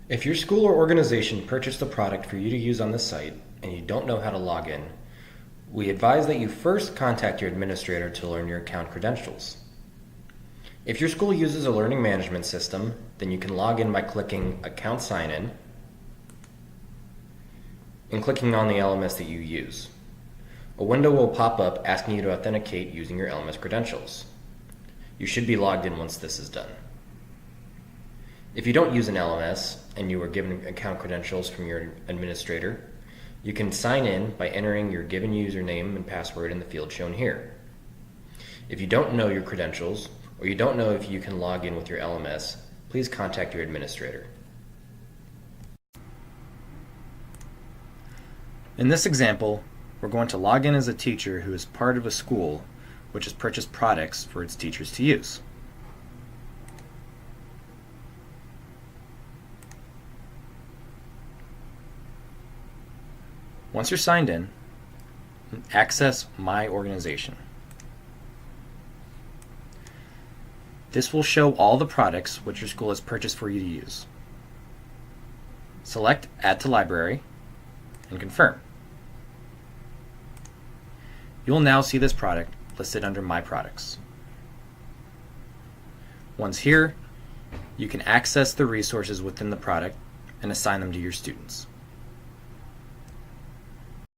If your school or organization purchased a product for you to use on the site and you don't know how to log in, we advise that you first contact your administrator to learn your account credentials. If your school uses a learning management system, then you can log in by clicking Account Sign In and clicking on the LMS that you use. A window will pop up asking you to authenticate using your LMS credentials. You should be logged in once this is done. If you don't use an LMS and you were given account credentials from your administrator, you can sign in by entering your given username and password in the field shown here. If you don't know your credentials, or you don't know if you can log in with your LMS, please contact your administrator. In this example, we're going to log in as a teacher who is part of a school which has purchased products for its teachers to use. Once you're signed in, access My Organization. This will show all the products which your school has purchased for you to use. Select Add to Library and confirm. You'll now see this product listed under My Products. Once here, you can access the resources within the product and assign them to your students.